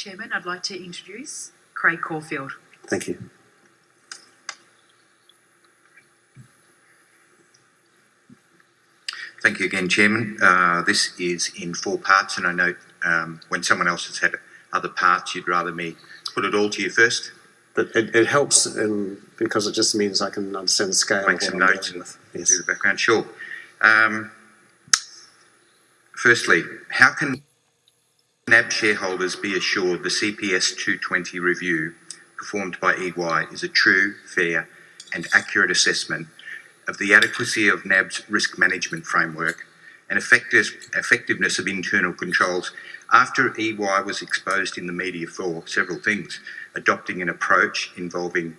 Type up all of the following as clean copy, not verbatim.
Chairman, I'd like to introduce Craig Caulfield. Thank you. Thank you again, Chairman. This is in 4 parts, and I note when someone else has had other parts, you'd rather me put it all to you first. But it helps because it just means I can understand the scale. Make some notes and do the background. Sure. Firstly, how can NAB shareholders be assured the CPS 220 review performed by EY is a true, fair and accurate assessment of the adequacy of NAB's risk management framework and effectiveness of internal controls after EY was exposed in the media for several things, adopting an approach involving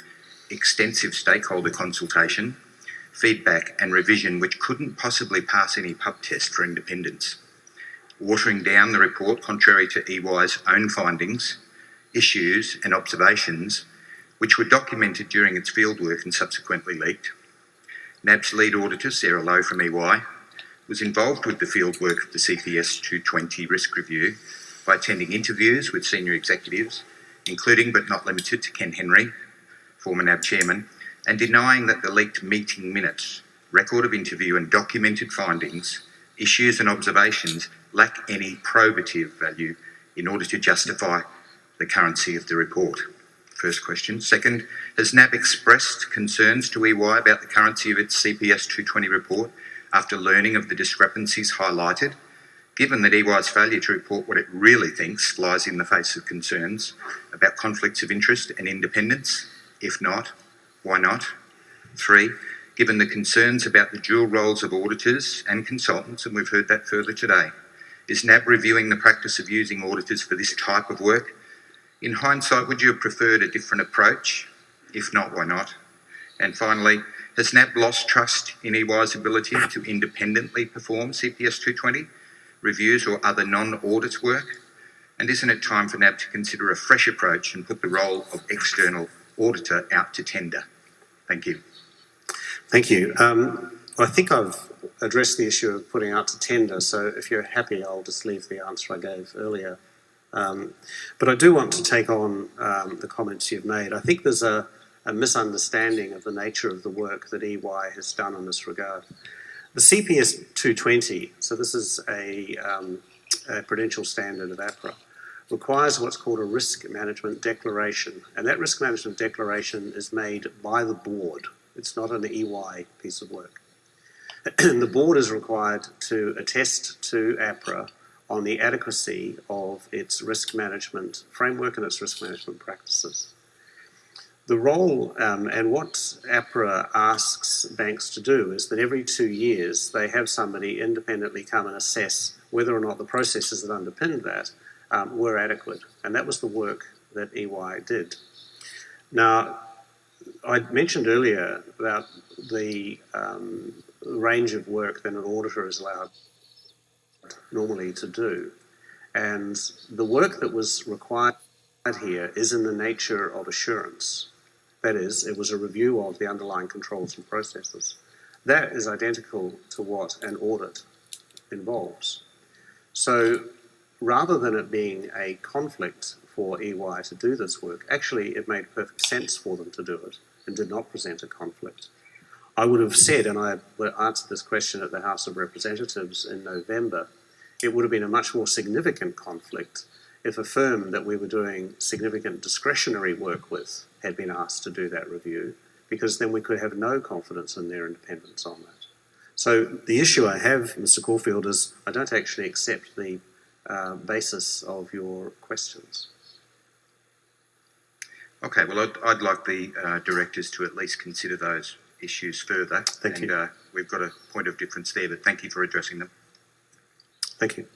extensive stakeholder consultation, feedback and revision which couldn't possibly pass any pub test for independence, watering down the report contrary to EY's own findings, issues and observations which were documented during its fieldwork and subsequently leaked. NAB's lead auditor, Sarah Lowe from EY, was involved with the fieldwork of the CPS 220 risk review by attending interviews with senior executives, including but not limited to Ken Henry, former NAB chairman, and denying that the leaked meeting minutes, record of interview and documented findings, issues and observations lack any probative value in order to justify the currency of the report. First question. Second, has NAB expressed concerns to EY about the currency of its CPS 220 report after learning of the discrepancies highlighted, given that EY's failure to report what it really thinks lies in the face of concerns about conflicts of interest and independence? If not, why not? 3, given the concerns about the dual roles of auditors and consultants, and we've heard that further today, is NAB reviewing the practice of using auditors for this type of work? In hindsight, would you have preferred a different approach? If not, why not? And finally, has NAB lost trust in EY's ability to independently perform CPS 220 reviews or other non-audit work? And isn't it time for NAB to consider a fresh approach and put the role of external auditor out to tender? Thank you. Thank you. I think I've addressed the issue of putting out to tender, so if you're happy, I'll just leave the answer I gave earlier. But I do want to take on the comments you've made. I think there's a misunderstanding of the nature of the work that EY has done in this regard. The CPS 220, so this is a prudential standard of APRA, requires what's called a risk management declaration, and that risk management declaration is made by the board. It's not an EY piece of work. The board is required to attest to APRA on the adequacy of its risk management framework and its risk management practices. The role and what APRA asks banks to do is that every 2 years they have somebody independently come and assess whether or not the processes that underpinned that were adequate, and that was the work that EY did. Now, I mentioned earlier about the range of work that an auditor is allowed normally to do, and the work that was required here is in the nature of assurance. That is, it was a review of the underlying controls and processes. That is identical to what an audit involves. So rather than it being a conflict for EY to do this work, actually it made perfect sense for them to do it and did not present a conflict. I would have said, and I answered this question at the House of Representatives in November, it would have been a much more significant conflict if a firm that we were doing significant discretionary work with had been asked to do that review, because then we could have no confidence in their independence on that. So the issue I have, Mr. Caulfield, is I don't actually accept the basis of your questions. Okay, well, I'd like the directors to at least consider those issues further. Thank you. We've got a point of difference there, but thank you for addressing them. Thank you.